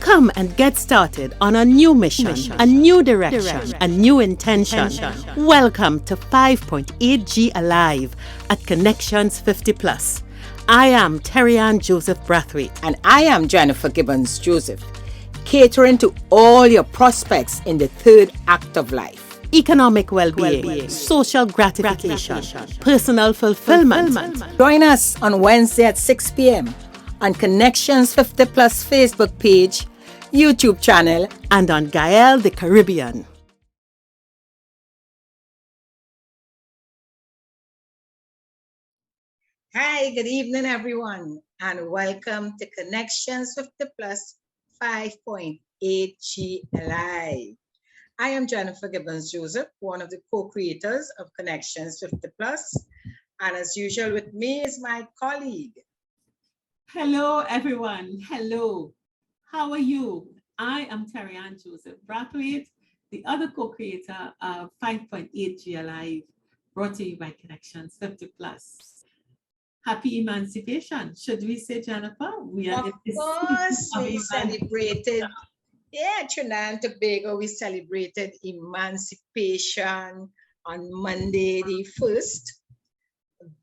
Come and get started on a new mission, a new direction, a new intention. Welcome to 5.8G Alive at Connections 50 Plus. I am Terri-Ann Joseph Brathwaite. And I am Jennifer Gibbons Joseph, catering to all your prospects in the third act of life. Economic well-being, social gratification, personal fulfillment. Join us on Wednesday at 6 p.m. on Connections 50 Plus Facebook page, YouTube channel, and on Gael the Caribbean. Hi, good evening, everyone, and welcome to Connections 50 Plus 5.8G Alive. I am Jennifer Gibbons Joseph, one of the co-creators of Connections 50 Plus, and as usual with me is my colleague. Hello, everyone. Hello. How are you? I am Terri-Ann Joseph Brathwaite, the other co-creator of 5.8G Alive, brought to you by Connections 50 Plus. Happy Emancipation, should we say, Jennifer? Of course, we celebrated, Trinidad and Tobago, we celebrated Emancipation on Monday the 1st.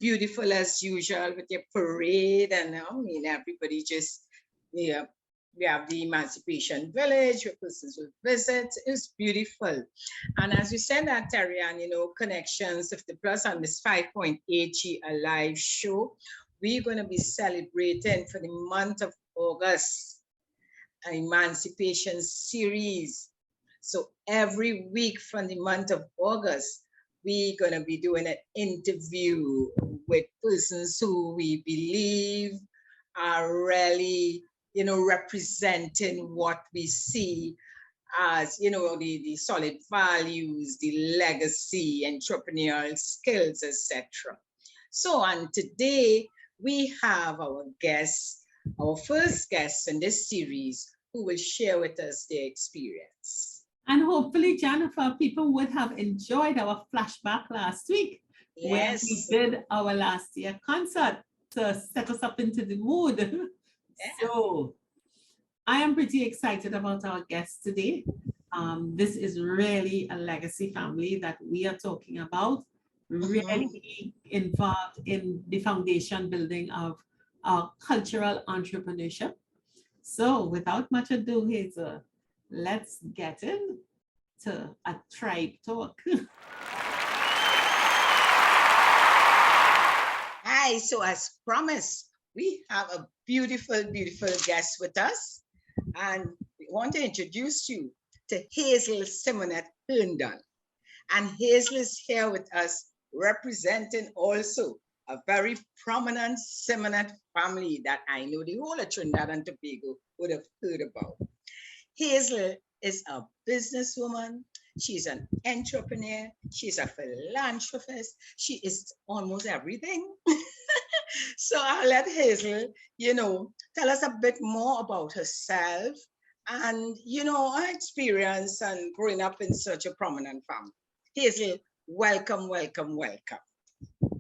Beautiful as usual with your parade, and everybody just, we have the Emancipation Village where persons will visit. It's beautiful. And as you said that, Terri-Ann, Connections 50 Plus on this 5.8G Alive show, we're going to be celebrating for the month of August, an Emancipation series. So every week from the month of August, we're going to be doing an interview with persons who we believe are really, representing what we see as, the solid values, the legacy, entrepreneurial skills, etc. So, and today we have our guests, our first guests in this series, who will share with us their experience. And hopefully, Jennifer, people would have enjoyed our flashback last week. Yes. When we did our last year concert to set us up into the mood. Yeah. So I am pretty excited about our guests today. This is really a legacy family that we are talking about, really involved in the foundation building of our cultural entrepreneurship. So without much ado, Hazel, let's get into a tribe talk. Hi, so as promised, we have a beautiful, beautiful guest with us. And we want to introduce you to Hazel Simonette-Herndon. And Hazel is here with us representing also a very prominent Simonette family that I know the whole of Trinidad and Tobago would have heard about. Hazel is a businesswoman. She's an entrepreneur. She's a philanthropist. She is almost everything. So I'll let Hazel, tell us a bit more about herself and, her experience and growing up in such a prominent family. Hazel, welcome, welcome, welcome.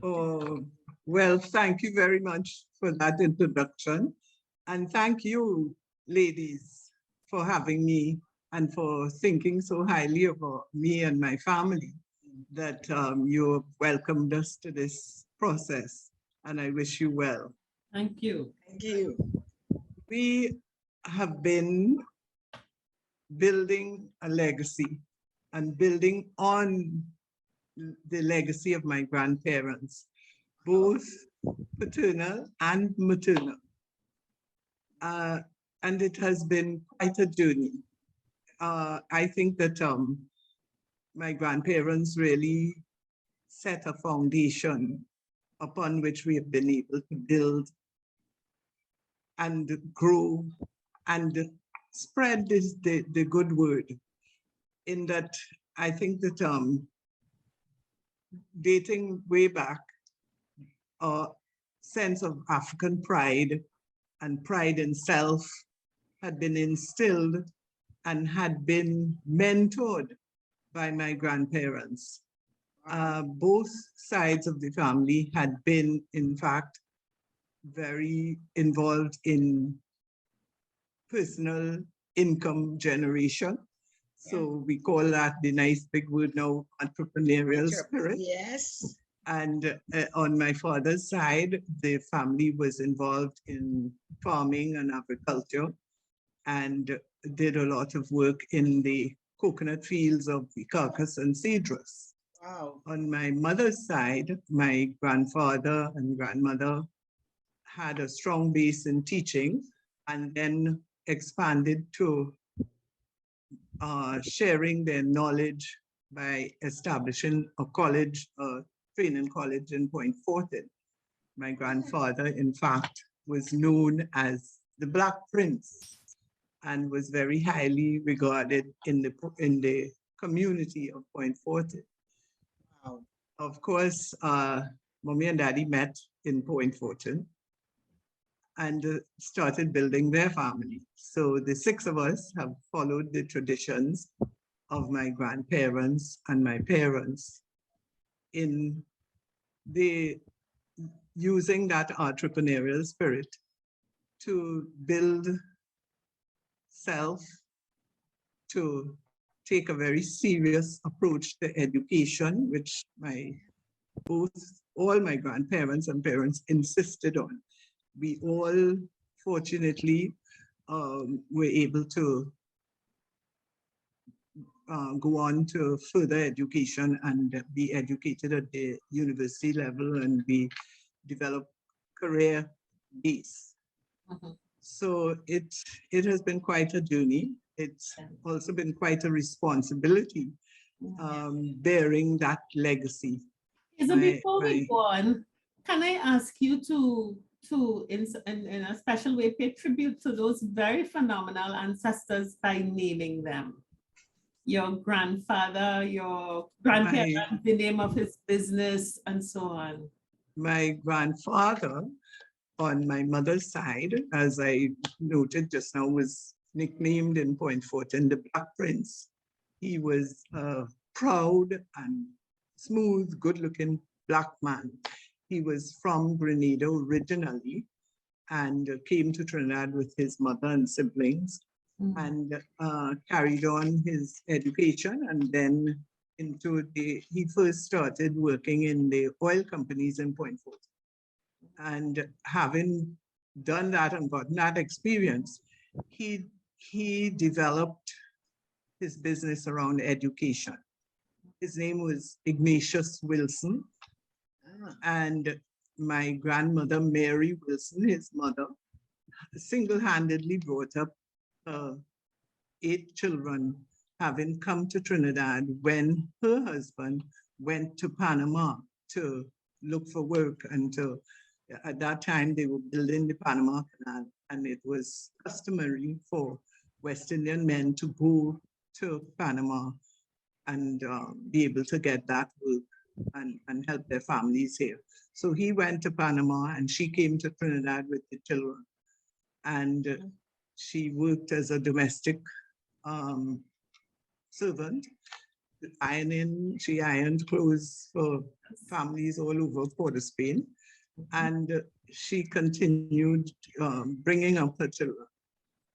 Oh, well, thank you very much for that introduction. And thank you, ladies, for having me and for thinking so highly about me and my family, that you welcomed us to this process. And I wish you well. Thank you. Thank you. We have been building a legacy and building on the legacy of my grandparents, both paternal and maternal. And it has been quite a journey. I think that my grandparents really set a foundation upon which we have been able to build and grow and spread the good word. In that, I think that dating way back, a sense of African pride and pride in self had been instilled and had been mentored by my grandparents. Both sides of the family had been, in fact, very involved in personal income generation. So we call that the nice big word now, entrepreneurial spirit. Yes. And on my father's side, the family was involved in farming and agriculture and did a lot of work in the coconut fields of the Caucasus and Cedrus. Wow. On my mother's side, my grandfather and grandmother had a strong base in teaching and then expanded to sharing their knowledge by establishing a college, a training college in Point Fortin. My grandfather, in fact, was known as the Black Prince and was very highly regarded in the community of Point Fortin. Wow. Of course, Mommy and Daddy met in Point Fortin and started building their family. So the six of us have followed the traditions of my grandparents and my parents in using that entrepreneurial spirit to build self, to take a very serious approach to education, which all my grandparents and parents insisted on. We all, fortunately, were able to go on to further education and be educated at the university level, and we develop career base. So it has been quite a journey. It's also been quite a responsibility, bearing that legacy. So before we go on, can I ask you to in a special way pay tribute to those very phenomenal ancestors by naming them? Your grandfather, your grandparents, the name of his business, and so on. My grandfather on my mother's side, as I noted just now, was nicknamed in Point Fortin the Black Prince. He was a proud and smooth, good-looking Black man. He was from Grenada originally and came to Trinidad with his mother and siblings and carried on his education, and then he first started working in the oil companies in Point Fortin. And having done that and gotten that experience, he developed his business around education. His name was Ignatius Wilson. And my grandmother, Mary Wilson, his mother, single-handedly brought up 8 children, having come to Trinidad when her husband went to Panama to look for work. And at that time, they were building the Panama Canal, and it was customary for West Indian men to go to Panama and be able to get that work and help their families here. So he went to Panama and she came to Trinidad with the children. And she worked as a domestic servant, ironing. She ironed clothes for families all over Port of Spain. And she continued bringing up her children.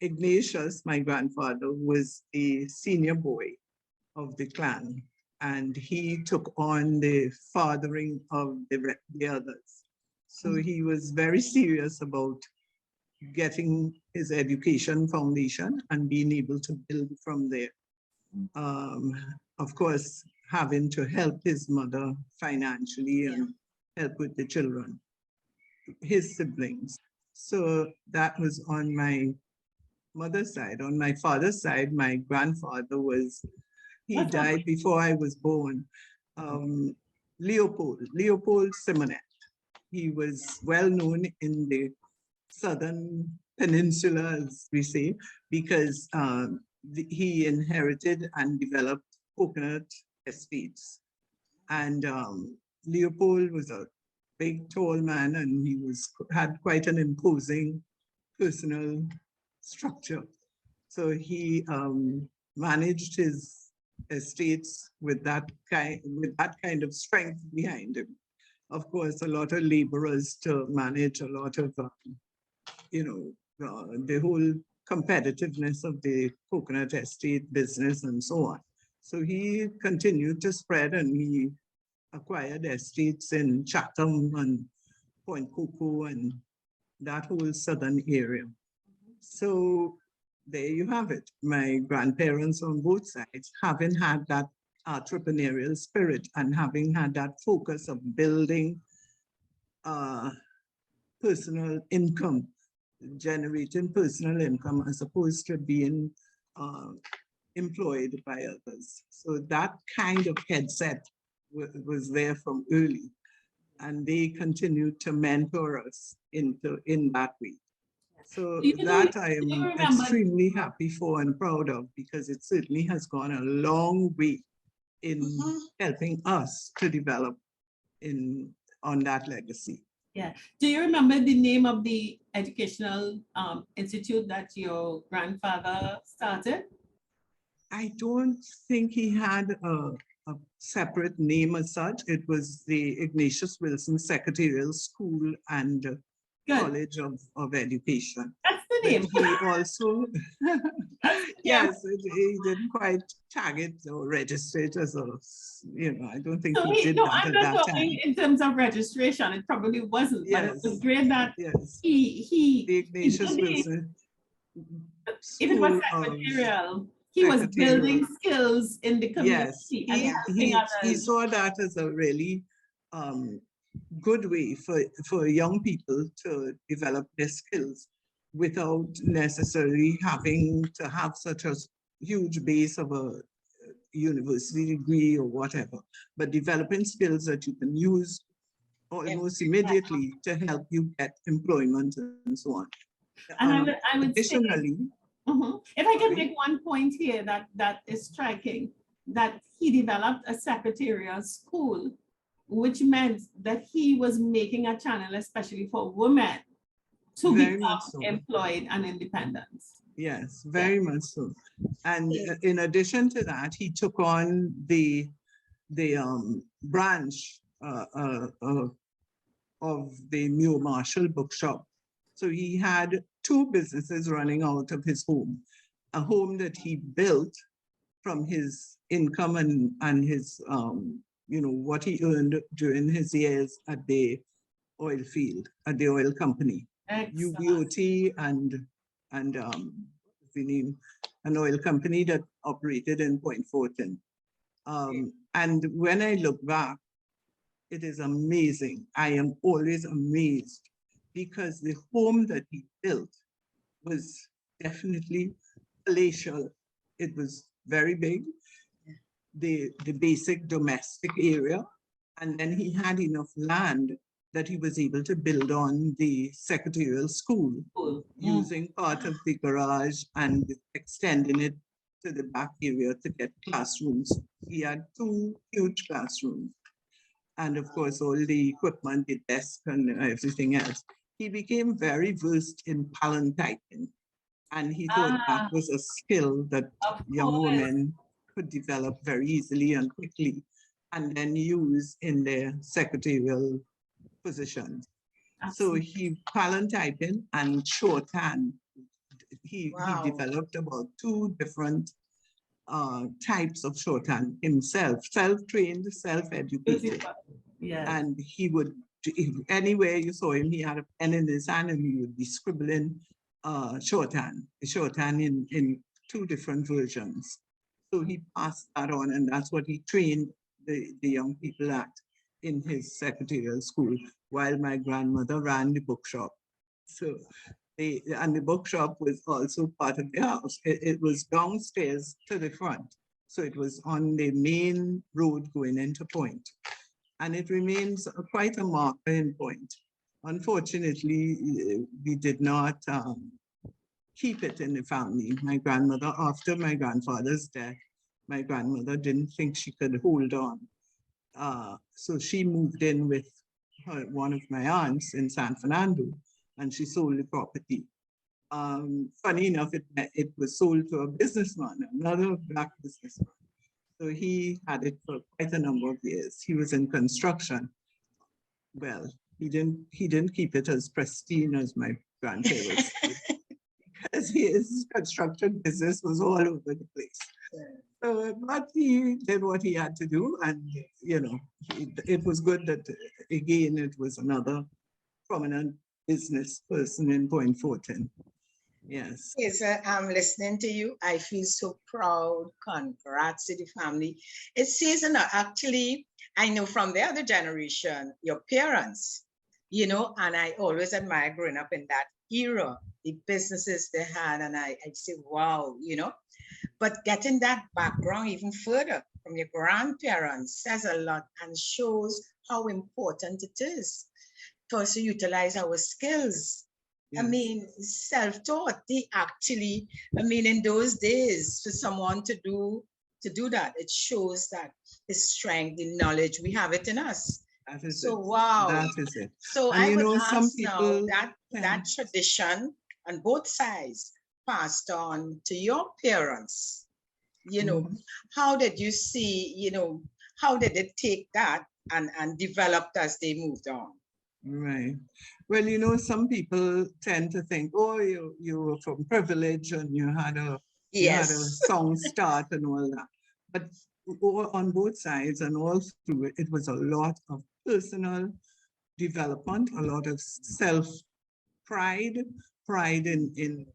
Ignatius, my grandfather, was the senior boy of the clan, and he took on the fathering of the others. So he was very serious about getting his education foundation and being able to build from there. Of course, having to help his mother financially and help with the children, his siblings. So that was on my mother's side. On my father's side, my grandfather he died before I was born. Leopold Simonette. He was well known in the southern peninsula, as we say, because he inherited and developed coconut estates. And Leopold was a big, tall man, and he had quite an imposing personal structure. So he managed his estates with that kind of strength behind him. Of course, a lot of laborers to manage, a lot of, the whole competitiveness of the coconut estate business and so on. So he continued to spread, and he acquired estates in Chatham and Point Coco and that whole southern area. So there you have it. My grandparents on both sides, having had that entrepreneurial spirit and having had that focus of building personal income, generating personal income as opposed to being employed by others. So that kind of headset was there from early, and they continued to mentor us in that way. So that I am extremely happy for and proud of, because it certainly has gone a long way in helping us to develop on that legacy. Yeah. Do you remember the name of the educational institute that your grandfather started? I don't think he had a separate name as such. It was the Ignatius Wilson Secretarial School and College of Education. That's the name. But he also, yes, he didn't quite tag it or register it as a, I don't think he did that I'm at not that talking time. in terms of registration. It probably wasn't, but it was great that the Ignatius Wilson if it was secretarial, he was building skills in the community. Yes, he saw that as a really good way for young people to develop their skills without necessarily having to have such a huge base of a university degree or whatever, but developing skills that you can use almost immediately to help you get employment and so on. And I would additionally, say, if I can make one point here that is striking, that he developed a secretarial school, which meant that he was making a channel especially for women to become employed and independent. Yes, very much so. And in addition to that, he took on the branch of the Muir Marshall bookshop. So he had two businesses running out of his home, a home that he built from his income and his, what he earned during his years at the oil field, at the oil company. UBOT and the name, an oil company that operated in Point Fortin. And when I look back, it is amazing. I am always amazed because the home that he built was definitely palatial. It was very big, the basic domestic area. And then he had enough land that he was able to build on the secretarial school using part of the garage and extending it to the back area to get classrooms. He had 2 huge classrooms. And of course, all the equipment, the desk and everything else. He became very versed in palantyping. And he thought that was a skill that young women could develop very easily and quickly, and then use in their secretarial positions. So he palantyping and shorthand. He developed about 2 different types of shorthand himself, self-trained, self-educated. And he would, anywhere you saw him, he had a pen in his hand and he would be scribbling shorthand in 2 different versions. So he passed that on, and that's what he trained the young people at in his secretarial school, while my grandmother ran the bookshop. So the bookshop was also part of the house. It was downstairs to the front. So it was on the main road going into Point. And it remains quite a marker in Point. Unfortunately, we did not keep it in the family. My grandmother, after my grandfather's death, my grandmother didn't think she could hold on. So she moved in with one of my aunts in San Fernando, and she sold the property. Funny enough, it was sold to a businessman, another Black businessman. So he had it for quite a number of years. He was in construction. Well, he didn't keep it as pristine as my grandparents did. because his construction business was all over the place. But he did what he had to do, and it was good that again it was another prominent business person in Point Fortin. Yes. Yes, I'm listening to you. I feel so proud. Congrats to the family. It says, actually, I know from the other generation, your parents, and I always admire growing up in that era, the businesses they had, and I say, wow, but getting that background even further from your grandparents says a lot and shows how important it is for us to utilize our skills. Yes. I mean, self-taught, they actually, in those days, for someone to do that, it shows that the strength, the knowledge, we have it in us. That is so, it. wow. That is it. So And I would some ask people now that tradition on both sides passed on to your parents. How did you see, how did they take that and developed as they moved on? Right. Well, some people tend to think, oh, you were from privilege and you had a song start and all that. But on both sides and all through it, it was a lot of personal development, a lot of self-pride, pride in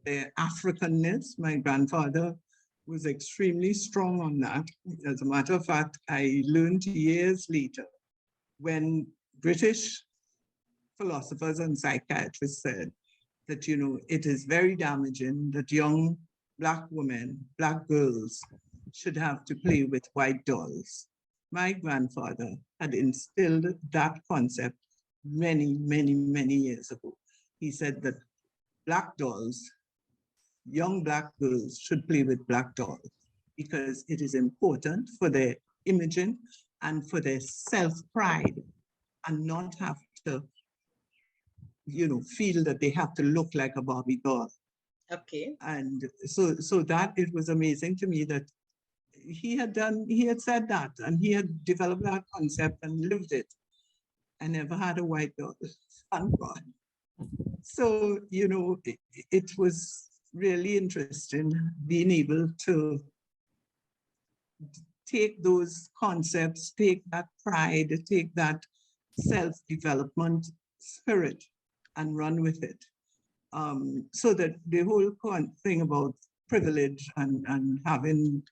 their Africanness. My grandfather was extremely strong on that. As a matter of fact, I learned years later when British philosophers and psychiatrists said that, it is very damaging that young Black women, Black girls should have to play with white dolls. My grandfather had instilled that concept many, many, many years ago. He said that Black dolls, young Black girls should play with Black dolls because it is important for their imaging and for their self-pride and not have to feel that they have to look like a Barbie doll. Okay. And so that it was amazing to me that he had said that, and he had developed that concept and lived it. I never had a white doll, thank God. So, it was really interesting being able to take those concepts, take that pride, take that self-development spirit and run with it. So that the whole thing about privilege and having,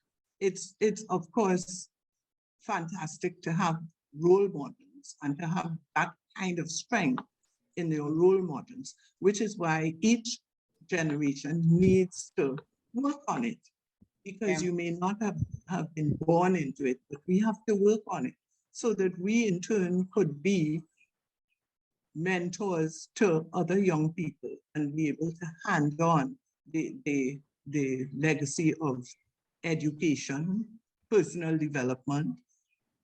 it's of course fantastic to have role models and to have that kind of strength in your role models, which is why each generation needs to work on it, because you may not have been born into it, but we have to work on it so that we in turn could be mentors to other young people and be able to hand on the legacy of education, personal development,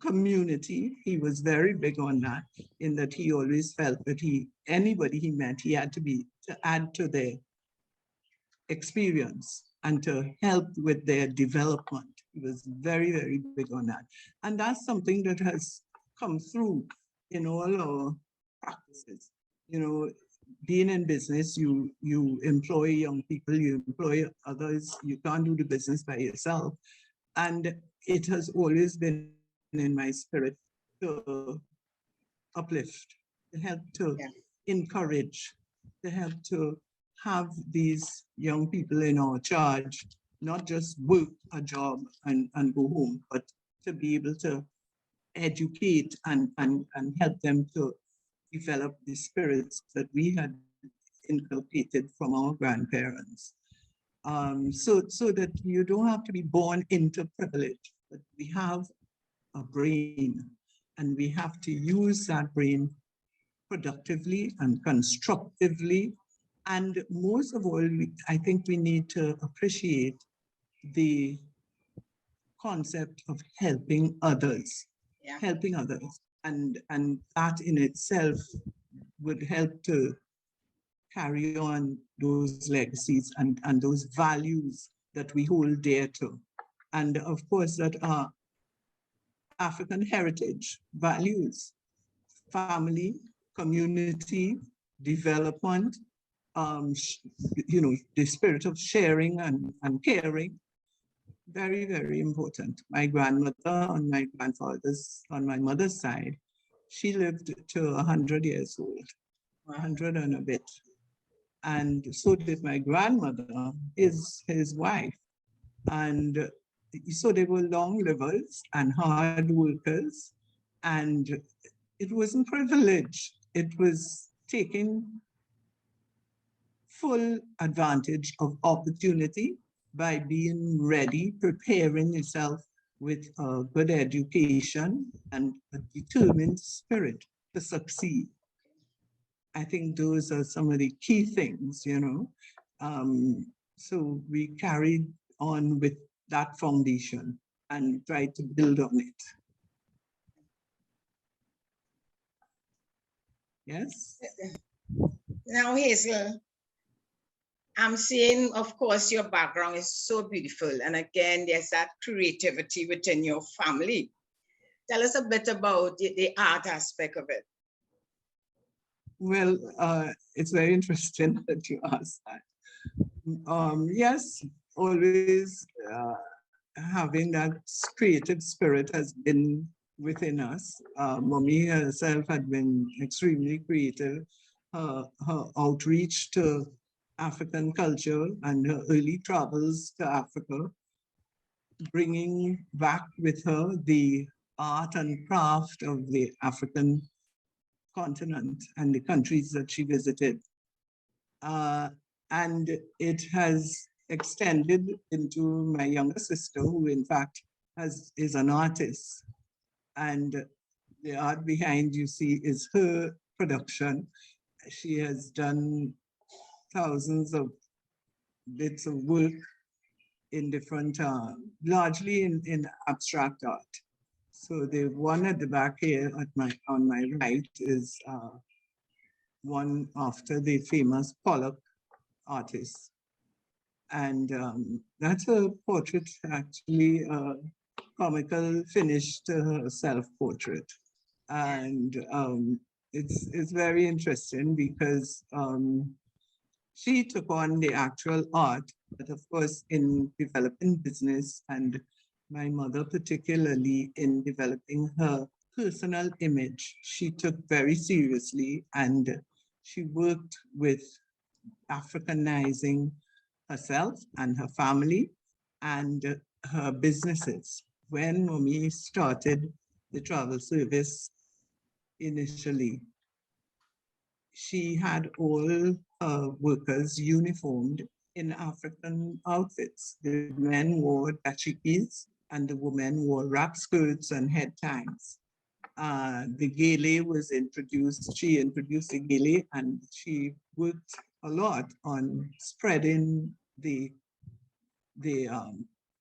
community. He was very big on that, in that he always felt that anybody he met, he had to add to their experience and to help with their development. He was very, very big on that. And that's something that has come through in all our practices. Being in business, you employ young people, you employ others, you can't do the business by yourself. And it has always been in my spirit to uplift, to help to encourage, to help to have these young people in our charge, not just work a job and go home, but to be able to educate and help them to develop the spirits that we had inculcated from our grandparents. So that you don't have to be born into privilege, but we have a brain and we have to use that brain productively and constructively. And most of all, I think we need to appreciate the concept of helping others, and that in itself would help to carry on those legacies and those values that we hold dear to. And of course, that are African heritage values: family, community, development, the spirit of sharing and caring. Very, very important. My grandmother on my grandfather's, on my mother's side, she lived to 100 years old, 100 and a bit. And so did my grandmother, his wife. And so they were long livers and hard workers. And it wasn't privilege. It was taking full advantage of opportunity by being ready, preparing yourself with a good education and a determined spirit to succeed. I think those are some of the key things, So we carried on with that foundation and tried to build on it. Yes? Now, Hazel, I'm saying, of course, your background is so beautiful. And again, there's that creativity within your family. Tell us a bit about the art aspect of it. Well, it's very interesting that you asked that. Yes, always having that creative spirit has been within us. Mommy herself had been extremely creative. Her outreach to African culture and her early travels to Africa, bringing back with her the art and craft of the African continent and the countries that she visited. And it has extended into my younger sister, who in fact is an artist. And the art behind you see is her production. She has done thousands of bits of work in different, largely in abstract art. So the one at the back here on my right is one after the famous Pollock artist. And that's a portrait, actually, a comical finish to her self-portrait. And it's very interesting because she took on the actual art, but of course in developing business, and my mother particularly in developing her personal image, she took very seriously, and she worked with Africanizing herself and her family and her businesses. When Mommy started the travel service initially, she had all her workers uniformed in African outfits. The men wore dashikis and the women wore wrap skirts and head ties. The gele was introduced. She introduced the gele, and she worked a lot on spreading the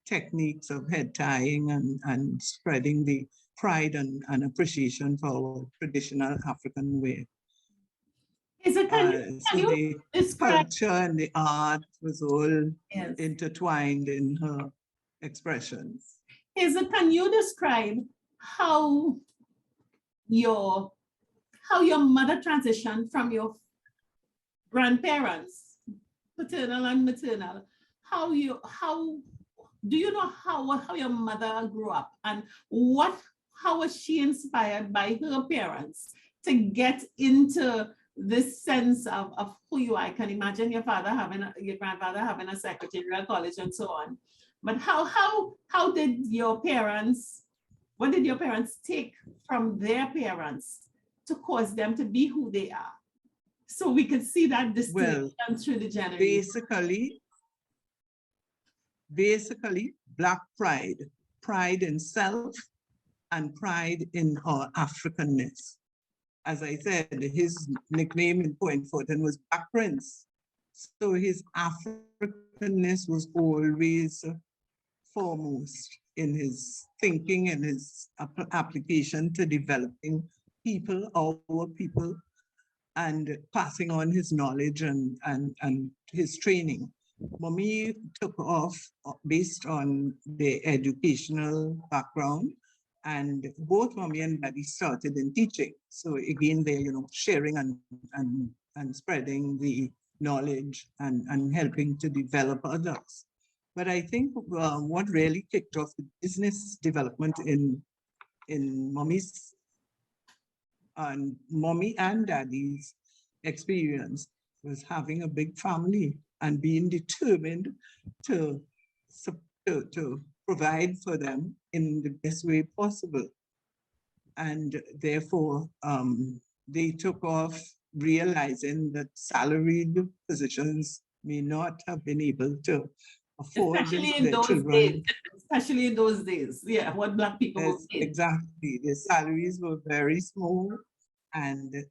techniques of head tying and spreading the pride and appreciation for our traditional African wear. So the culture and the art was all intertwined in her expressions. Hazel, can you describe how your mother transitioned from your grandparents, paternal and maternal? How do you know how your mother grew up, and how was she inspired by her parents to get into this sense of who you are? I can imagine your grandfather having a secretarial college and so on. But how did your parents, what did your parents take from their parents to cause them to be who they are? So we could see that distinction through the generations. Basically, Black pride in self and pride in our Africanness. As I said, his nickname in Point Fortin was Black Prince. So his Africanness was always foremost in his thinking and his application to developing people, our people, and passing on his knowledge and his training. Mommy took off based on the educational background, and both Mommy and Daddy started in teaching. So again, they're sharing and spreading the knowledge and helping to develop others. But I think what really kicked off the business development in mommy's and mommy and daddy's experience was having a big family and being determined to provide for them in the best way possible. And therefore, they took off realizing that salaried positions may not have been able to afford Especially in their those children. days. Especially in those days. Yeah, what Black people were Yes, paid. exactly. The salaries were very small, and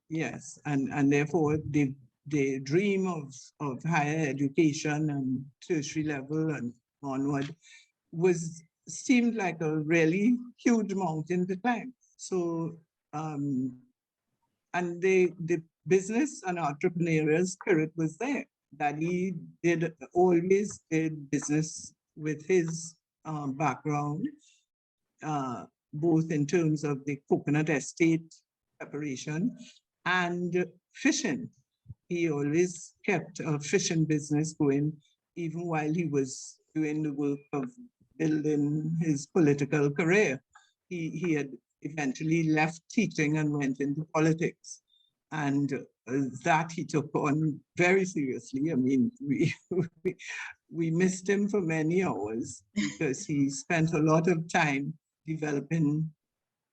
yes, and therefore the dream of higher education and tertiary level and onward seemed like a really huge mountain to climb. So and the business and entrepreneurial spirit was there. Daddy always did business with his background, both in terms of the coconut estate preparation and fishing. He always kept a fishing business going, even while he was doing the work of building his political career. He had eventually left teaching and went into politics. And that he took on very seriously. I mean, we missed him for many hours because he spent a lot of time developing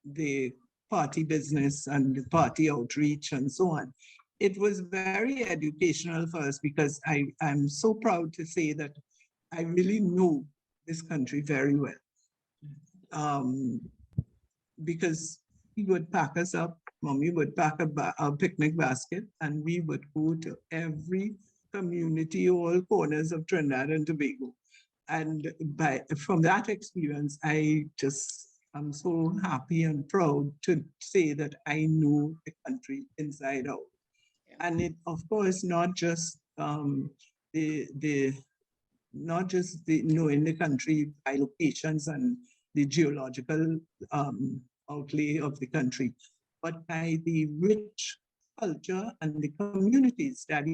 the party business and the party outreach and so on. It was very educational for us because I'm so proud to say that I really know this country very well. Because he would pack us up, mommy would pack a picnic basket, and we would go to every community, all corners of Trinidad and Tobago. And from that experience, I'm so happy and proud to say that I know the country inside out. And it, of course, not just knowing the country by locations and the geological outlay of the country, but by the rich culture and the communities that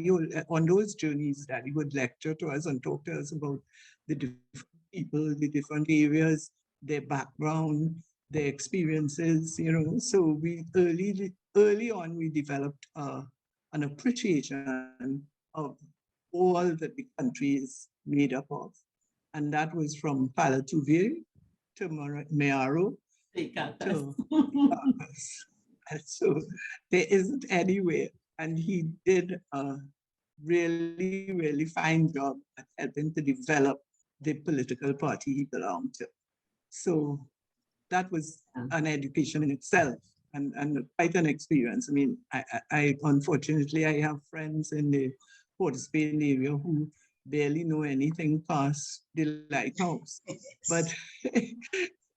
on those journeys that he would lecture to us and talk to us about the different people, the different areas, their background, their experiences, you know. So we early on, we developed an appreciation of all that the country is made up of. And that was from Palatuve to Mearo to and so there isn't anywhere. And he did a really, really fine job at helping to develop the political party he belonged to. So that was an education in itself and quite an experience. I mean, I unfortunately, I have friends in the Port of Spain area who barely know anything past the lighthouse. But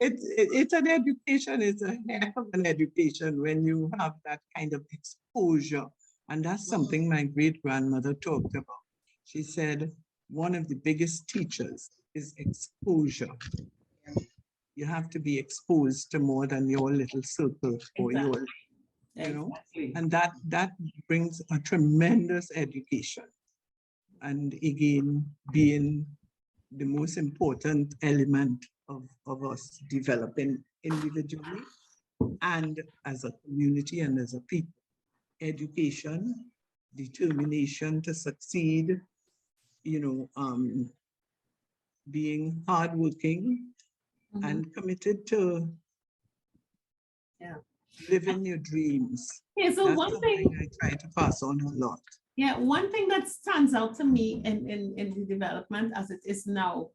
it's an education, it's a heck of an education when you have that kind of exposure. And that's something my great-grandmother talked about. She said, one of the biggest teachers is exposure. You have to be exposed to more than your little circle or your, you know, and that brings a tremendous education. And again, being the most important element of us developing individually and as a community and as a people. Education, determination to succeed, you know, being hardworking and committed to living your dreams. Yeah, so that's one thing I try to pass on a lot. Yeah, one thing that stands out to me in the development as it is now,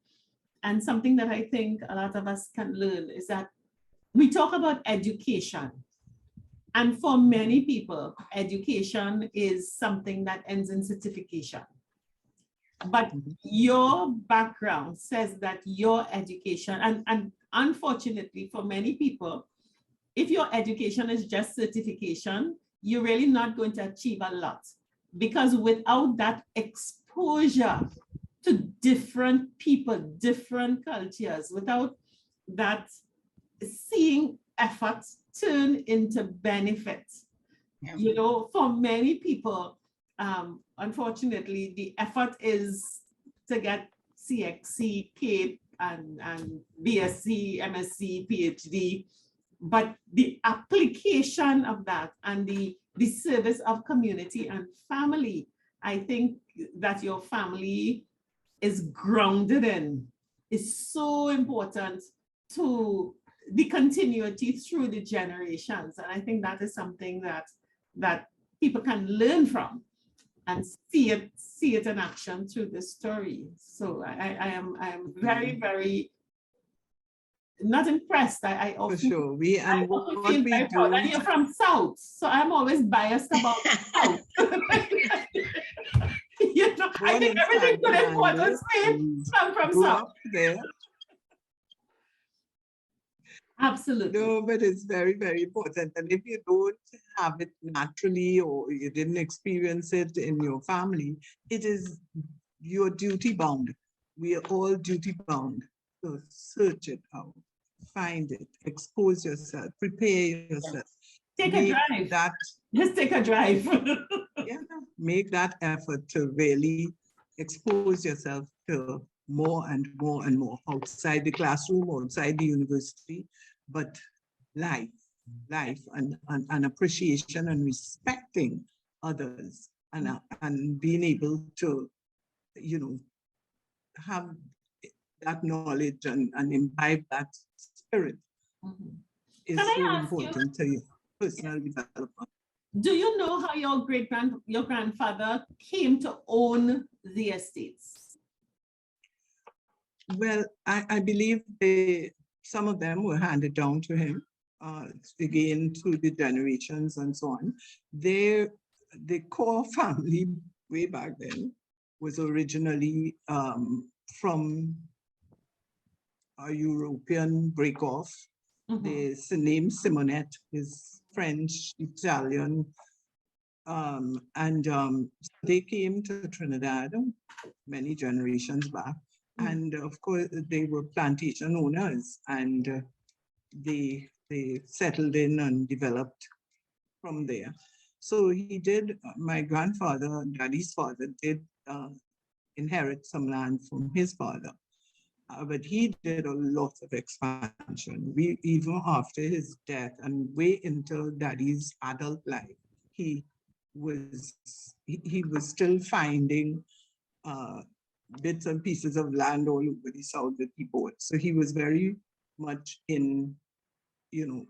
and something that I think a lot of us can learn, is that we talk about education. And for many people, education is something that ends in certification. But your background says that your education, and unfortunately for many people, if your education is just certification, you're really not going to achieve a lot. Because without that exposure to different people, different cultures, without that seeing efforts turn into benefits, you know, for many people, unfortunately, the effort is to get CXC paid and BSc, MSc, PhD, but the application of that and the service of community and family, I think that your family is grounded in is so important to the continuity through the generations. And I think that is something that people can learn from and see it in action through this story. So I am very, very not impressed. I often, for sure. I often feel very proud. And you're from South, so I'm always biased about South. You know, I think everything good important Spain from South. There. Absolutely. No, but it's very, very important. And if you don't have it naturally or you didn't experience it in your family, it is your duty bound. We are all duty bound. So search it out, find it, expose yourself, prepare yourself. Take a drive. Just take a drive. Yeah, make that effort to really expose yourself to more and more and more outside the classroom, outside the university, but life and appreciation and respecting others and being able to, you know, have that knowledge and imbibe that spirit is so important to your personal development. Do you know how your grandfather came to own the estates? Well, I believe some of them were handed down to him, again through the generations and so on. The core family way back then was originally from a European break-off. The name Simonette is French, Italian, and they came to Trinidad many generations back. And of course, they were plantation owners, and they settled in and developed from there. So he did, my grandfather, Daddy's father, did inherit some land from his father. But he did a lot of expansion. Even after his death and way into Daddy's adult life, he was still finding bits and pieces of land all over the South that he bought. So he was very much in, you know,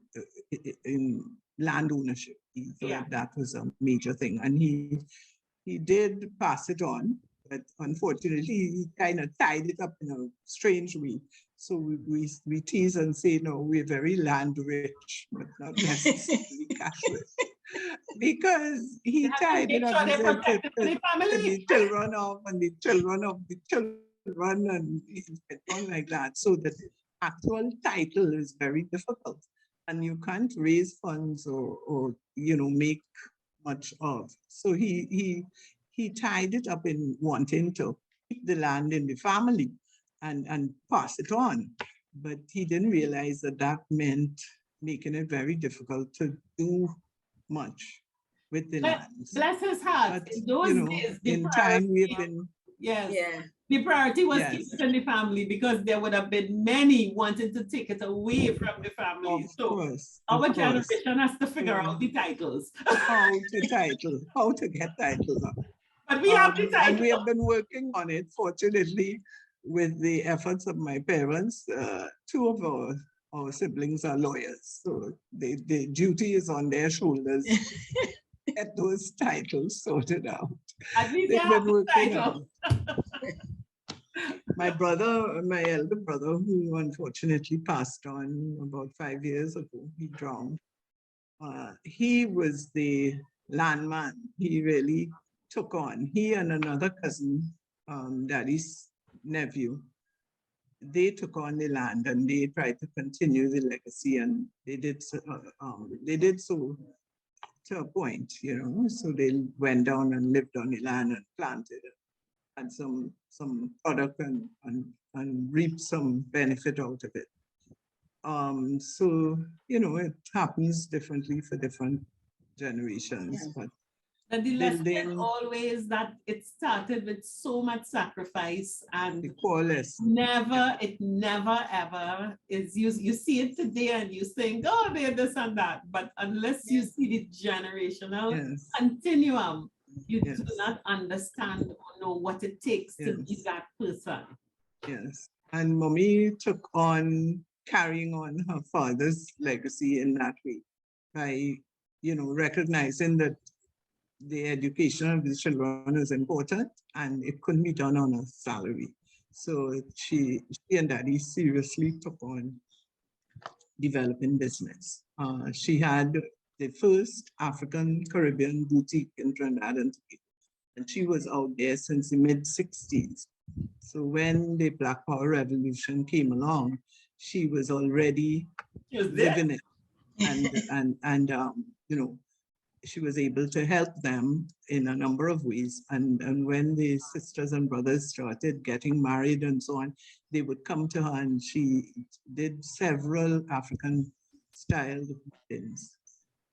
in land ownership. He thought that was a major thing, and he did pass it on. But unfortunately, he kind of tied it up in a strange way. So we tease and say, no, we're very land rich, but not necessarily cash rich. Because he tied it up to the children of and the children of the children and on like that. So the actual title is very difficult. And you can't raise funds or you know, make much of. So he tied it up in wanting to keep the land in the family and pass it on. But he didn't realize that that meant making it very difficult to do much with the lands. Bless his heart. But, in those you know, days, in time we have been... Yes. Yeah. The priority was keep it in the family because there would have been many wanting to take it away from the family. Our generation has to figure out the titles. How to get titles. But we have the title. And we have been working on it, fortunately, with the efforts of my parents. Two of our siblings are lawyers, so the duty is on their shoulders. Get those titles sorted out. At least they have the title. My brother, my elder brother, who unfortunately passed on about 5 years ago, he drowned. He was the landman. He really took on. He and another cousin, Daddy's nephew, they took on the land and they tried to continue the legacy, and they did so to a point, you know. So they went down and lived on the land and planted it, had some product and reaped some benefit out of it. So, you know, it happens differently for different generations, but The lesson is building always that it started with so much sacrifice, and the core lesson. it never ever is. You see it today and you think, oh, they're this and that, but unless you see the generational Yes. continuum, you Yes. do not understand or know what it takes to be Yes. that person. Yes. And Mommy took on carrying on her father's legacy in that way by, recognizing that the education of the children is important and it couldn't be done on a salary. So she and Daddy seriously took on developing business. She had the first African Caribbean boutique in Trinidad and Tobago, and she was out there since the mid-60s. So when the Black Power Revolution came along, she was already living it, and she was able to help them in a number of ways. And when the sisters and brothers started getting married and so on, they would come to her, and she did several African styled weddings.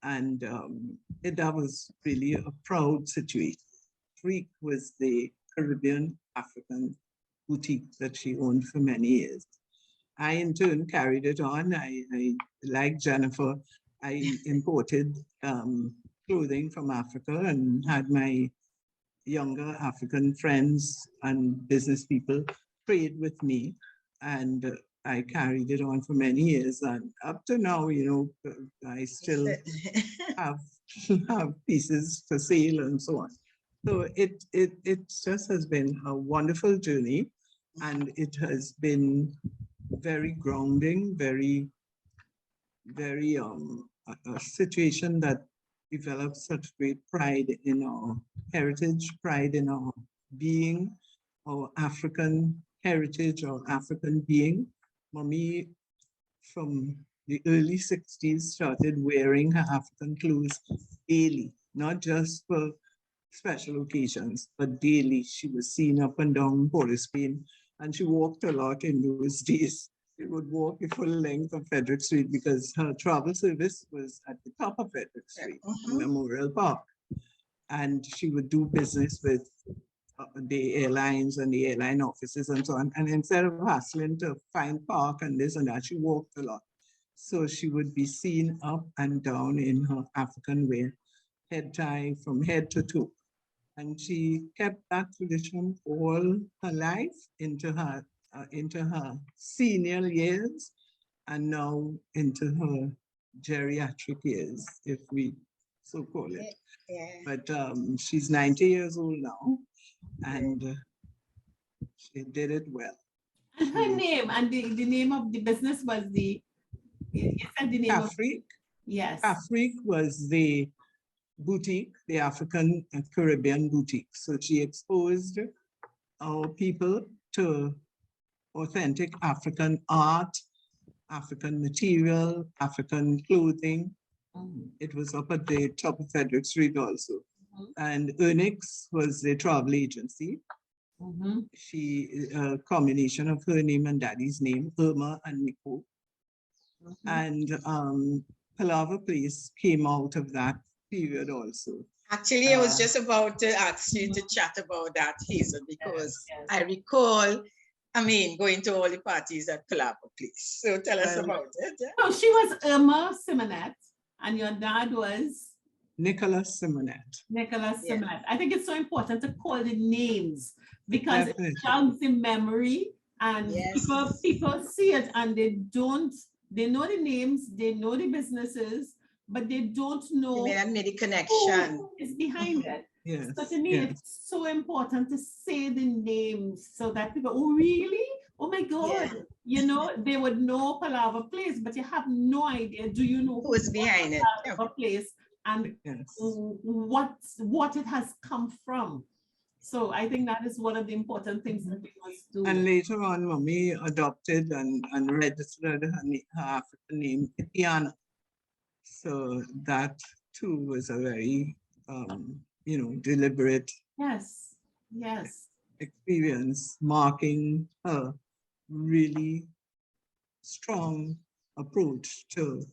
And that was really a proud situation. Freak was the Caribbean African boutique that she owned for many years. I, in turn, carried it on. I like Jennifer, I imported clothing from Africa and had my younger African friends and business people trade with me. And I carried it on for many years. And up to now, I still have pieces for sale and so on. So it just has been a wonderful journey, and it has been very grounding, very a situation that develops such great pride in our heritage, pride in our being, our African heritage, our African being. Mommy, from the early 60s, started wearing her African clothes daily, not just for special occasions, but daily. She was seen up and down Port of Spain, and she walked a lot in those days. She would walk the full length of Frederick Street because her travel service was at the top of Frederick Street, Memorial Park. And she would do business with the airlines and the airline offices and so on. And instead of hustling to find park and this and that, she walked a lot. So she would be seen up and down in her African wear, head tie from head to toe. And she kept that tradition all her life into her senior years, and now into her geriatric years, if we so call it. But she's 90 years old now, and she did it well. And her name, and the name of the business was you said the name Afrique. Yes. Afrique was the boutique, the African and Caribbean boutique. So she exposed our people to authentic African art, African material, African clothing. It was up at the top of Frederick Street also. And Ernix was the travel agency. She, a combination of her name and Daddy's name, Irma and Nico. And Palaver Place came out of that period also. Actually, I was just about to ask you to chat about that, Hazel, because I recall, going to all the parties at Palaver Place. So tell us about it. So she was Irma Simonette, and your dad was? Nicholas Simonette. Nicholas Simonette. I think it's so important to call the names because it jogs the memory, and people see it and they know the names, they know the businesses, but they don't know the connection who is behind it. Yes. So to me, it's so important to say the names so that people, oh really? Oh my God. They would know Palaver Place, but you have no idea. Do you know who is behind it? Palaver Place and what it has come from? So I think that is one of the important things that we must do. And later on, Mommy adopted and registered her African name, Terri-Ann. So that too was a very, deliberate experience, marking her really strong approach to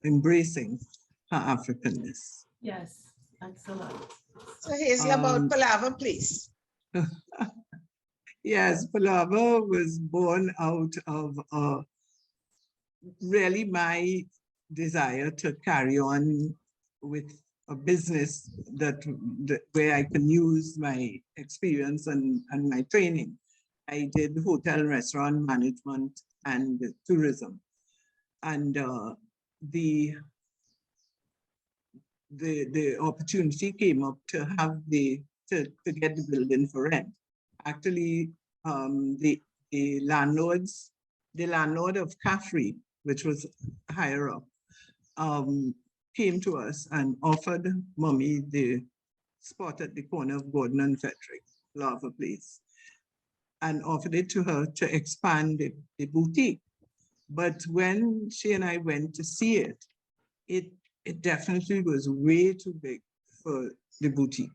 embracing her Africanness. Yes, excellent. So Hazel, about Palaver, please. Yes, Palaver was born out of really my desire to carry on with a business that where I can use my experience and my training. I did hotel and restaurant management and tourism. And the opportunity came up to have to get the building for rent. Actually, the landlord of Caffrey, which was higher up, came to us and offered Mommy the spot at the corner of Gordon and Frederick, Lava Place, and offered it to her to expand the boutique. But when she and I went to see it, it definitely was way too big for the boutique.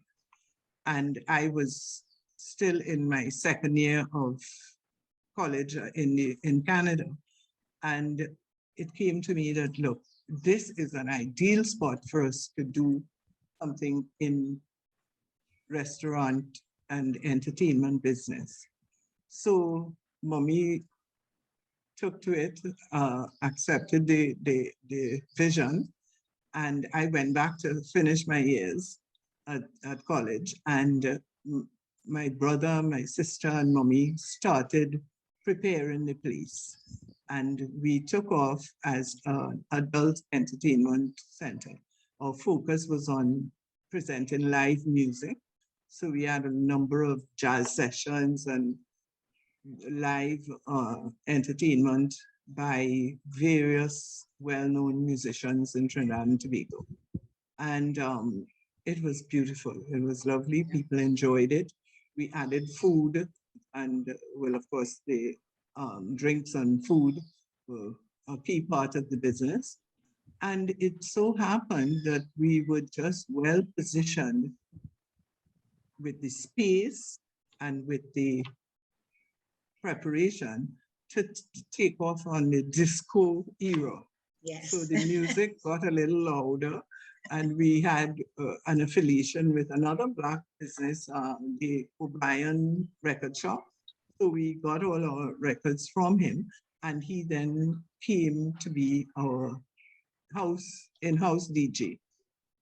And I was still in my second year of college in Canada. And it came to me that, look, this is an ideal spot for us to do something in restaurant and entertainment business. So Mommy took to it, accepted the vision, and I went back to finish my years at college. And my brother, my sister, and Mommy started preparing the place. And we took off as an adult entertainment center. Our focus was on presenting live music. So we had a number of jazz sessions and live entertainment by various well-known musicians in Trinidad and Tobago. And it was beautiful. It was lovely. People enjoyed it. We added food and, well, of course, the drinks and food were a key part of the business. And it so happened that we were just well positioned with the space and with the preparation to take off on the disco era. Yes. So the music got a little louder, and we had an affiliation with another Black business, the O'Brien record shop. So we got all our records from him, and he then came to be our in-house DJ.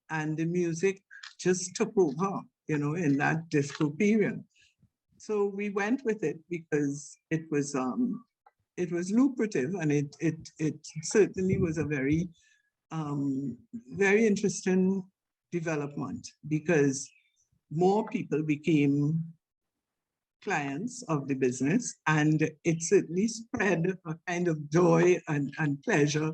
And the music just took over, in that disco period. So we went with it because it was lucrative, and it certainly was a very very interesting development, because more people became clients of the business, and it certainly spread a kind of joy and pleasure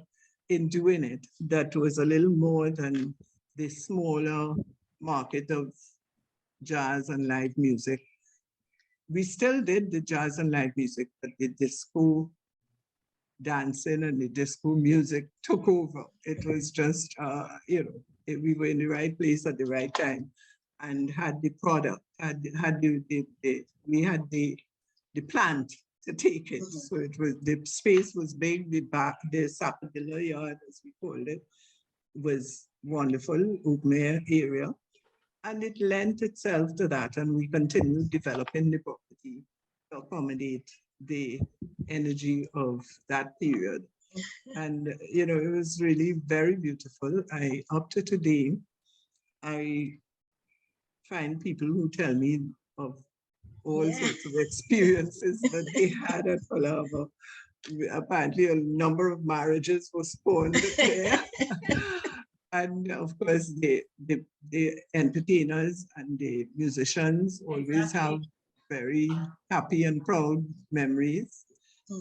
in doing it that was a little more than the smaller market of jazz and live music. We still did the jazz and live music, but the disco dancing and the disco music took over. It was just, we were in the right place at the right time, and had the product, we had the plant to take it. So it was, the space was big, the Sapodilla yard, as we called it, was wonderful, open air area. And it lent itself to that, and we continued developing the property to accommodate the energy of that period. And, it was really very beautiful. Up to today, I find people who tell me of all sorts of experiences that they had at Palaver. Apparently, a number of marriages were spawned there. And of course, the entertainers and the musicians always have very happy and proud memories.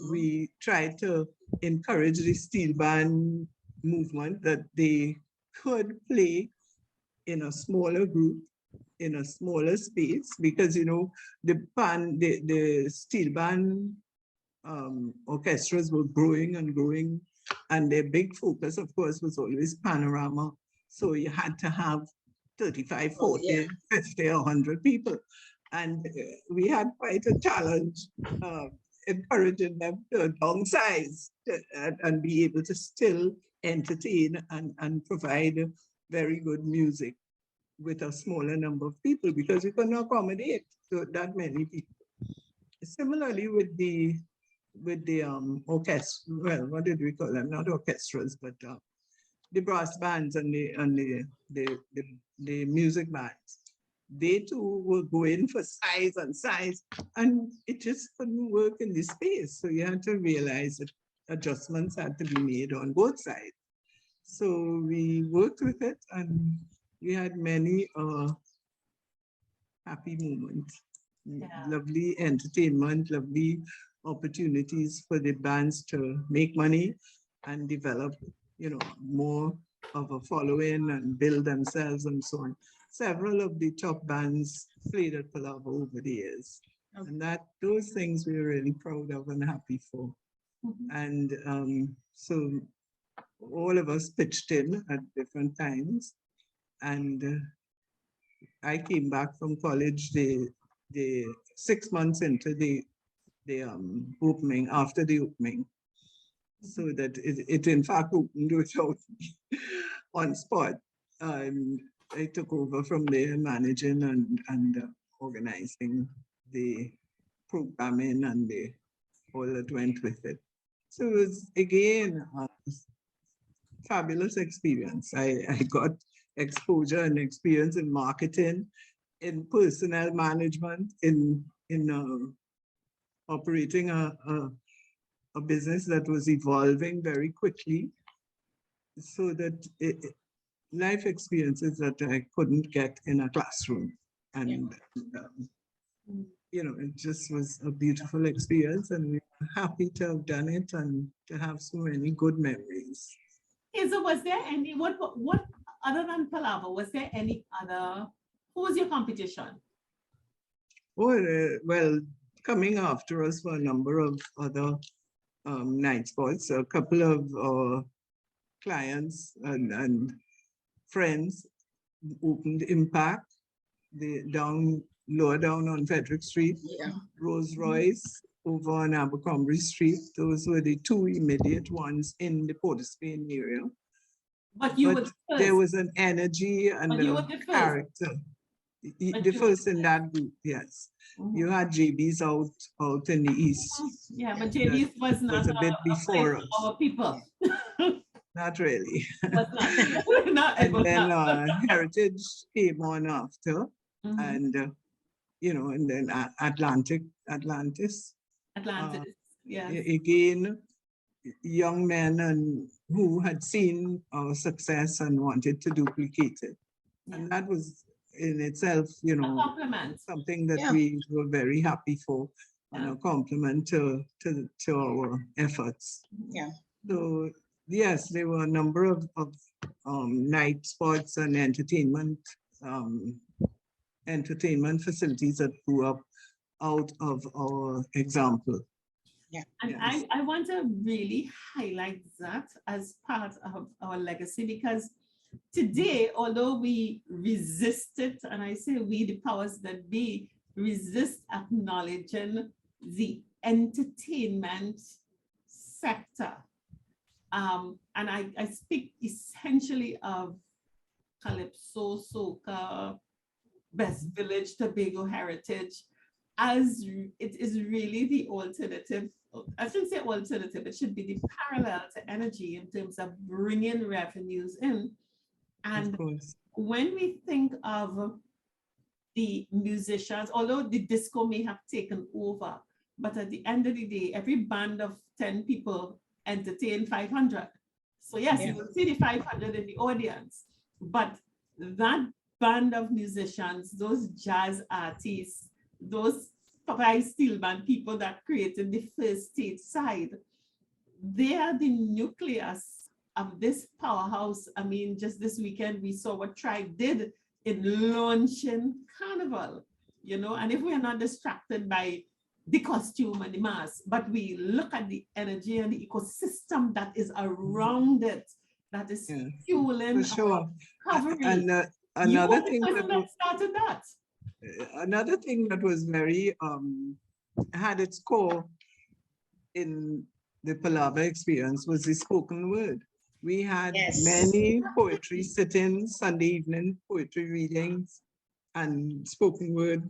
We tried to encourage the steel band movement, that they could play in a smaller group, in a smaller space, because the steel band orchestras were growing and growing, and their big focus, of course, was always panorama. So you had to have 35, 40, 50, 100 people. And we had quite a challenge encouraging them to downsize and be able to still entertain and provide very good music with a smaller number of people because we couldn't accommodate that many people. Similarly with the orchestra, well, what did we call them? Not orchestras, but the brass bands and the music bands. They too were going for size, and it just couldn't work in this space. So you had to realize that adjustments had to be made on both sides. So we worked with it, and we had many happy moments. Yeah. Lovely entertainment, lovely opportunities for the bands to make money and develop, more of a following and build themselves and so on. Several of the top bands played at Palava over the years. And those things we were really proud of and happy for. And so all of us pitched in at different times. And I came back from college the 6 months into the opening, after the opening, so that it in fact opened without me on spot. I took over from there, managing and organizing the programming and all that went with it. So it was, again, a fabulous experience. I got exposure and experience in marketing, in personnel management, in operating a business that was evolving very quickly, so that life experiences that I couldn't get in a classroom. And, it just was a beautiful experience, and we were happy to have done it and to have so many good memories. Hazel, was there any, what other than Palava, was there any other, who was your competition? Well, coming after us were a number of other night sports, a couple of clients and friends opened Impact, lower down on Frederick Street, Rolls Royce over on Abercrombie Street. Those were the two immediate ones in the Port of Spain area. But you were the first. There was an energy and a character. The first in that group, yes. You had JB's out in the east. Yeah, but JB's was not a bit before us. Our people. Not really. Was not. And then Heritage came on after, and and then Atlantis. Yeah. Again, young men who had seen our success and wanted to duplicate it, and that was in itself, something that we were very happy for, and a compliment to our efforts. Yeah. So yes, there were a number of night sports and entertainment facilities that grew up out of our example. Yeah. And yes. I want to really highlight that as part of our legacy, because today, although we resist it, and I say we, the powers that be, resist acknowledging the entertainment sector. And I speak essentially of Calypso, Soca, West Village, Tobago Heritage, as it is really the alternative. I shouldn't say alternative, it should be the parallel to energy in terms of bringing revenues in. And when we think of the musicians, although the disco may have taken over, but at the end of the day, every band of 10 people entertain 500. So yes, you will see the 500 in the audience, but that band of musicians, those jazz artists, those Popeye Steel Band people that created the first stage side, they are the nucleus of this powerhouse. I mean, just this weekend, we saw what Tribe did in launching Carnival, and if we are not distracted by the costume and the mask, but we look at the energy and the ecosystem that is around it, that is fueling recovery. And another thing that started that. Another thing that was very had its core in the Palava experience was the spoken word. We had Yes. many poetry sit-ins, Sunday evening poetry readings, and spoken word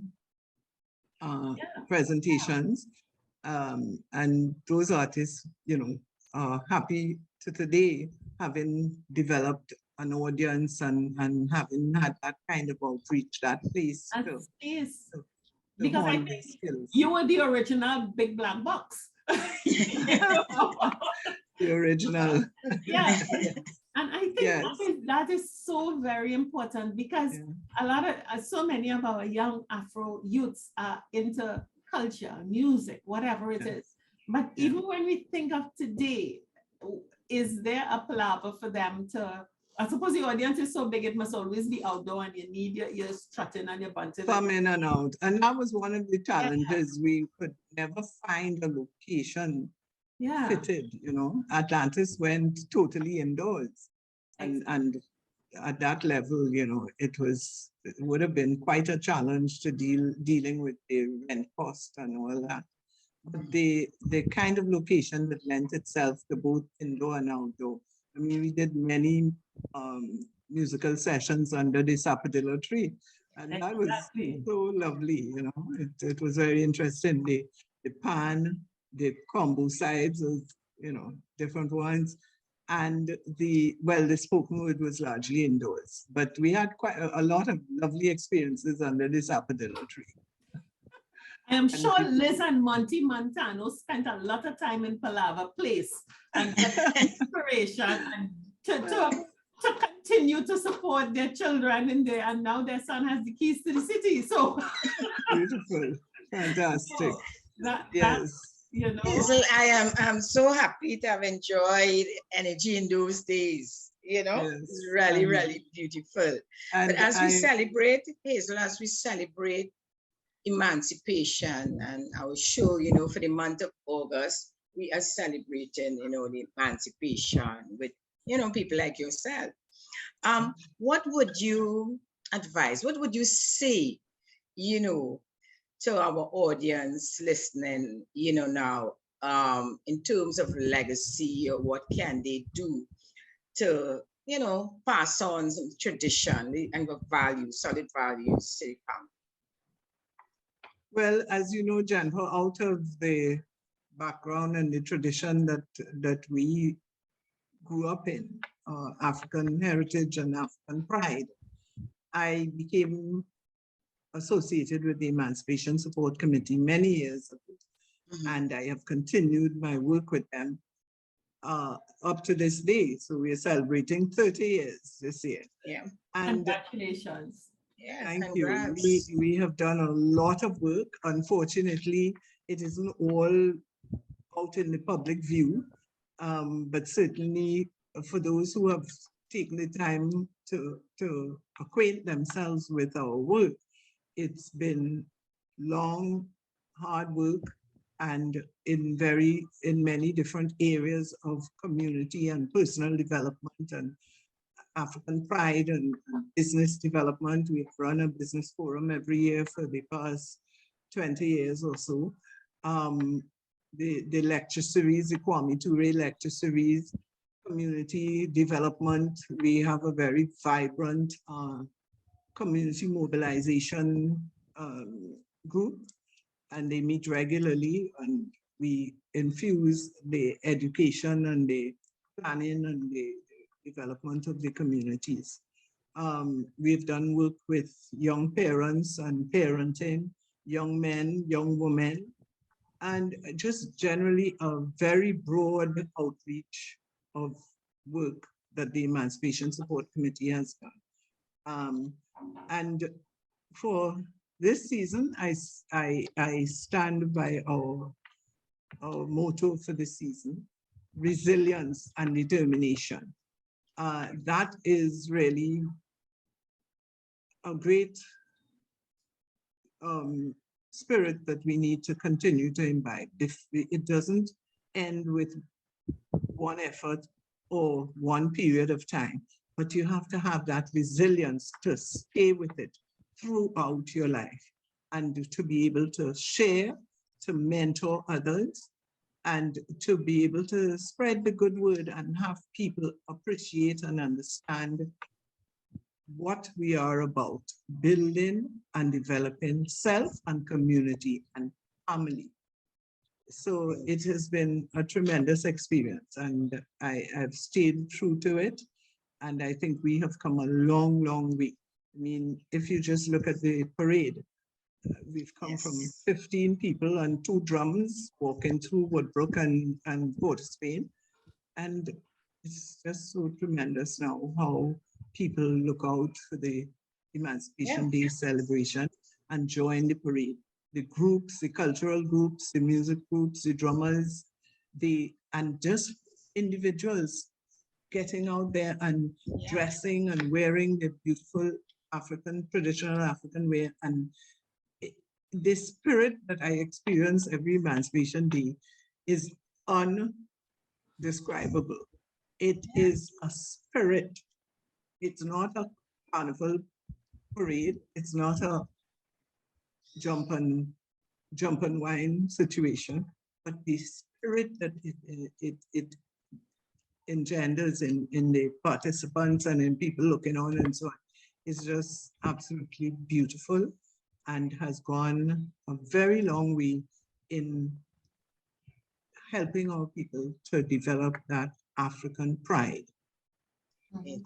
presentations. And those artists, you know, are happy to today having developed an audience and having had that kind of outreach, that place. Because I think you were the original big black box. The original. Yeah. And I think that is so very important, because a lot of, so many of our young Afro youths are into culture, music, whatever it is. But even when we think of today, is there a palaver for them to, I suppose the audience is so big, it must always be outdoor, and you need your strutting and your bunting. Come in and out. And that was one of the challenges. We could never find a location fitted, you know. Atlantis went totally indoors. And at that level, you know, it would have been quite a challenge to dealing with the rent cost and all that. But the kind of location that lent itself to both indoor and outdoor. I mean, we did many musical sessions under the sapodilla tree, and that was so lovely, you know. It was very interesting. The pan, the combo sides of, you know, different ones. And the spoken word was largely indoors, but we had quite a lot of lovely experiences under this sapodilla tree. I am sure Liz and Monty Montano spent a lot of time in Palaver Place and inspiration and to continue to support their children in there. And now their son has the keys to the city. So beautiful, fantastic. You know, Hazel, I'm so happy to have enjoyed energy in those days. You know, it's really, really beautiful. But as we celebrate, Hazel, as we celebrate emancipation, and our show, you know, for the month of August, we are celebrating, you know, the emancipation with, you know, people like yourself. What would you advise? What would you say, you know, to our audience listening, you know, now, in terms of legacy, or what can they do to, you know, pass on some tradition and values, solid values to the family? Well, as you know, Jennifer, out of the background and the tradition that we grew up in, African heritage and African pride, I became associated with the Emancipation Support Committee many years ago, and I have continued my work with them up to this day. So we are celebrating 30 years this year. Yeah. And congratulations. Yes, thank you. We have done a lot of work. Unfortunately, it isn't all out in the public view, but certainly for those who have taken the time to acquaint themselves with our work, it's been long, hard work, and in many different areas of community and personal development and African pride and business development. We've run a business forum every year for the past 20 years or so. The lecture series, the Kwame Ture lecture series, community development. We have a very vibrant community mobilization group, and they meet regularly, and we infuse the education and the planning and the development of the communities. We've done work with young parents and parenting, young men, young women, and just generally a very broad outreach of work that the Emancipation Support Committee has done. And for this season, I stand by our motto for this season: resilience and determination. That is really a great spirit that we need to continue to imbibe. If it doesn't end with one effort or one period of time, but you have to have that resilience to stay with it throughout your life, and to be able to share, to mentor others, and to be able to spread the good word and have people appreciate and understand what we are about, building and developing self and community and family. So it has been a tremendous experience, and I've stayed true to it. And I think we have come a long, long way. I mean, if you just look at the parade, we've come from 15 people and 2 drums walking through Woodbrook and Port of Spain. And it's just so tremendous now how people look out for the Emancipation Day celebration and join the parade. The groups, the cultural groups, the music groups, the drummers, and just individuals getting out there and dressing and wearing the beautiful traditional African wear. And the spirit that I experience every Emancipation Day is undescribable. It is a spirit. It's not a carnival parade. It's not a jump and wine situation, but the spirit that it engenders in the participants and in people looking on and so on is just absolutely beautiful, and has gone a very long way in helping our people to develop that African pride.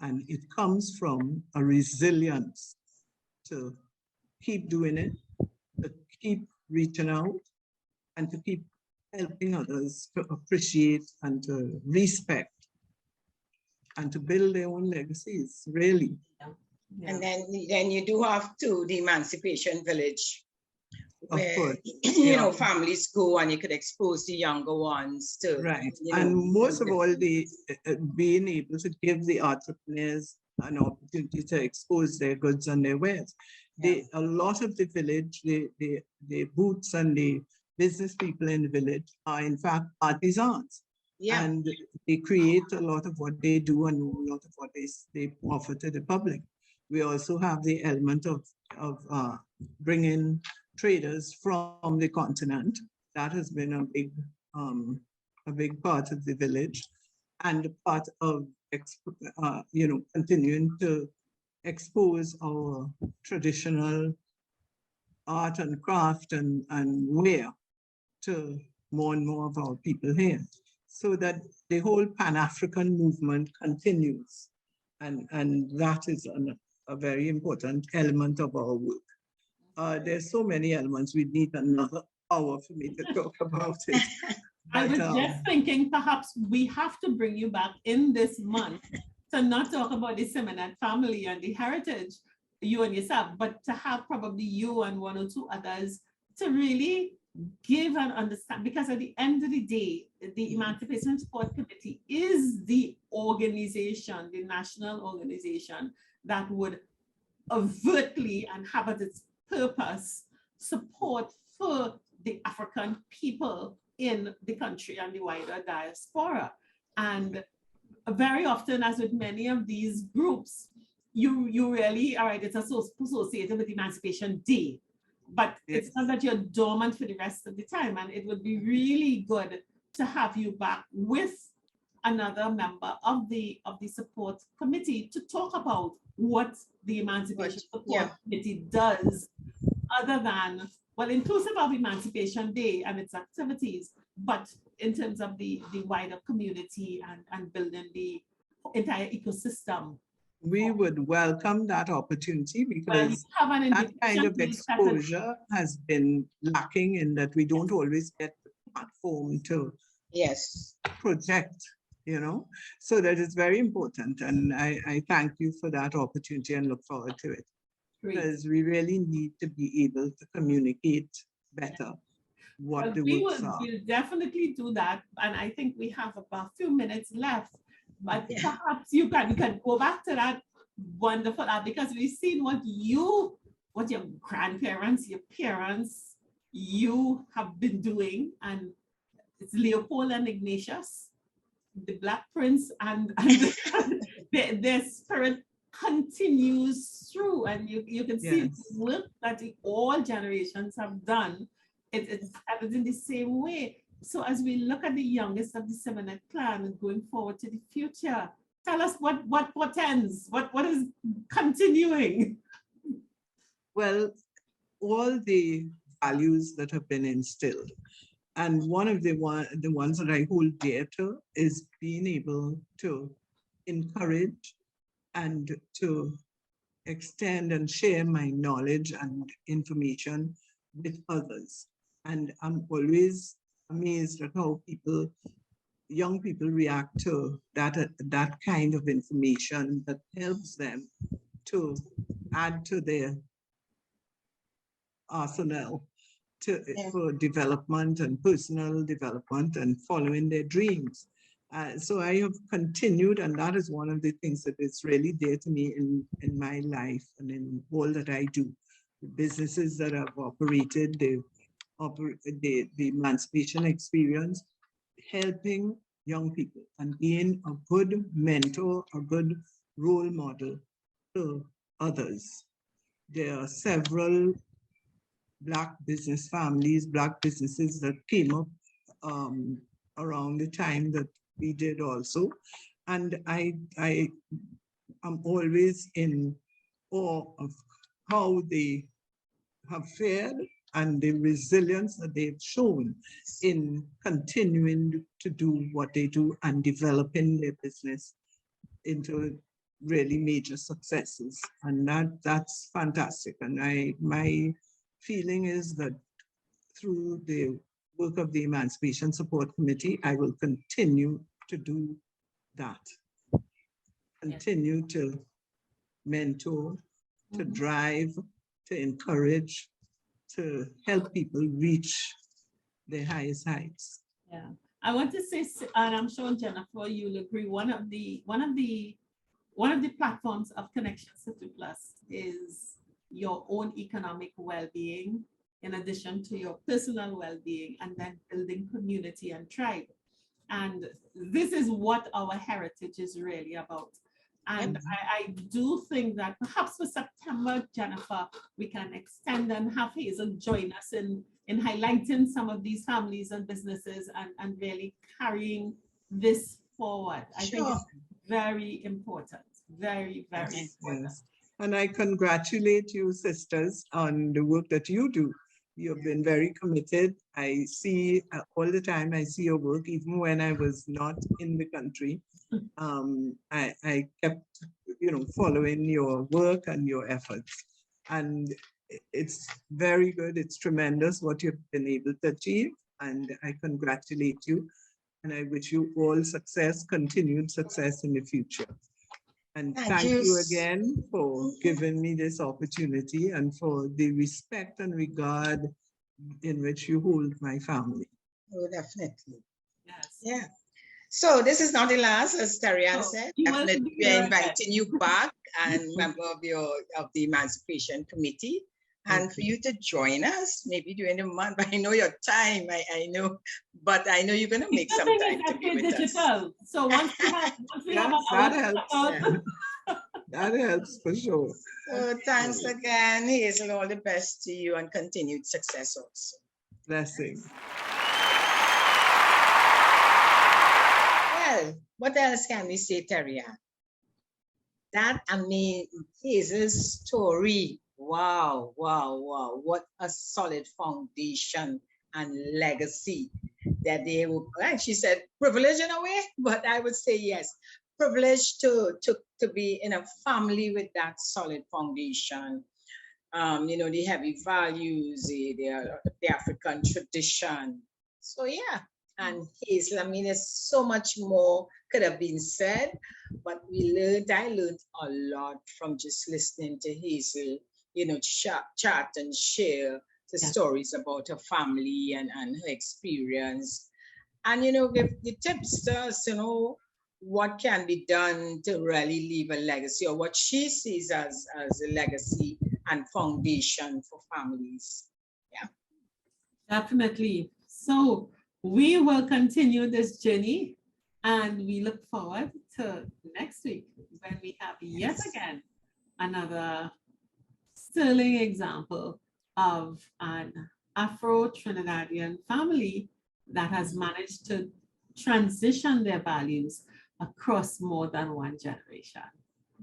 And it comes from a resilience to keep doing it, to keep reaching out, and to keep helping others to appreciate and to respect and to build their own legacies, really. And then you do have the Emancipation Village, where you know, families go and you could expose the younger ones to. Right. And most of all, the being able to give the entrepreneurs an opportunity to expose their goods and their wares. A lot of the village, the booths and the business people in the village are in fact artisans. And they create a lot of what they do and a lot of what they offer to the public. We also have the element of bringing traders from the continent. That has been a big part of the village, and a part of continuing to expose our traditional art and craft and wear to more and more of our people here, so that the whole Pan-African movement continues, and that is a very important element of our work. There's so many elements. We need another hour for me to talk about it. I was just thinking perhaps we have to bring you back in this month to not talk about the Simonette family and the heritage, you and yourself, but to have probably you and 1 or 2 others to really give and understand, because at the end of the day, the Emancipation Support Committee is the organization, the national organization that would overtly and have at its purpose support for the African people in the country and the wider diaspora. And very often, as with many of these groups, you really, all right, it's associated with Emancipation Day, but it's not that you're dormant for the rest of the time. And it would be really good to have you back with another member of the support committee to talk about what the Emancipation Support Committee does, other than, well, inclusive of Emancipation Day and its activities, but in terms of the wider community and building the entire ecosystem. We would welcome that opportunity, because that kind of exposure has been lacking in that we don't always get the platform to project, so that is very important. And I thank you for that opportunity and look forward to it. Great. Because we really need to be able to communicate better what the works are. We'll definitely do that. And I think we have about a few minutes left. But perhaps you can go back to that wonderful art, because we've seen what your grandparents, your parents, you have been doing, and it's Leopold and Ignatius, the Black Prince, and their spirit continues through, and you can see the work that all generations have done. It's in the same way. So as we look at the youngest of the Simonette clan and going forward to the future, tell us what portends, what is continuing? Well, all the values that have been instilled. And one of the ones that I hold dear to is being able to encourage and to extend and share my knowledge and information with others. And I'm always amazed at how young people react to that kind of information that helps them to add to their arsenal for development and personal development and following their dreams. So I have continued, and that is one of the things that is really dear to me in my life and in all that I do. The businesses that I've operated, the emancipation experience, helping young people and being a good mentor, a good role model to others. There are several Black business families, Black businesses that came up around the time that we did also. And I am always in awe of how they have fared and the resilience that they've shown in continuing to do what they do and developing their business into really major successes. And that's fantastic. And my feeling is that through the work of the Emancipation Support Committee, I will continue to do that. Continue to mentor, to drive, to encourage, to help people reach their highest heights. Yeah, I want to say, and I'm sure Jennifer, you'll agree, one of the platforms of Connections 50+ is your own economic well-being, in addition to your personal well-being, and then building community and tribe. And this is what our heritage is really about. And I do think that perhaps for September, Jennifer, we can extend and have Hazel join us in highlighting some of these families and businesses and really carrying this forward. I think it's very important, very, very important. Yes. And I congratulate you, sisters, on the work that you do. You've been very committed. I see all the time, I see your work, even when I was not in the country. I kept, following your work and your efforts. And it's very good. It's tremendous what you've been able to achieve. And I congratulate you. And I wish you all success, continued success in the future. And thank you again for giving me this opportunity and for the respect and regard in which you hold my family. Oh, definitely. Yes. Yeah. So this is not the last, as Terri-Ann said. Definitely we are inviting you back and member of the Emancipation Committee. And for you to join us, maybe during the month. I know your time, I know, but I know you're going to make some time to be with us. So once we have that helps. That helps for sure. So thanks again, Hazel. All the best to you and continued success also. Blessings. Well, what else can we say, Terri-Ann? That, Hazel's story. Wow, wow, wow. What a solid foundation and legacy that they will, and she said privilege in a way, but I would say yes, privilege to be in a family with that solid foundation. The heavy values, the African tradition. So yeah, and Hazel, there's so much more could have been said, but I learned a lot from just listening to Hazel, chat and share the stories about her family and her experience. And, give the tips to us, what can be done to really leave a legacy, or what she sees as a legacy and foundation for families. Yeah. Definitely. So we will continue this journey, and we look forward to next week when we have yet again another sterling example of an Afro-Trinidadian family that has managed to transition their values across more than one generation.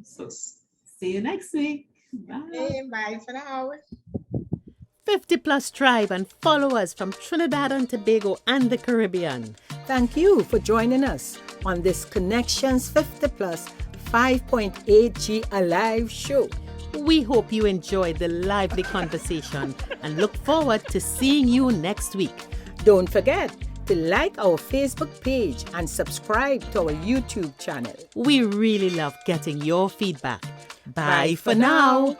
So see you next week. Bye. Hey, bye for now. 50 Plus Tribe and followers from Trinidad and Tobago and the Caribbean. Thank you for joining us on this Connections 50 Plus 5.8G Alive show. We hope you enjoyed the lively conversation and look forward to seeing you next week. Don't forget to like our Facebook page and subscribe to our YouTube channel. We really love getting your feedback. Bye for now.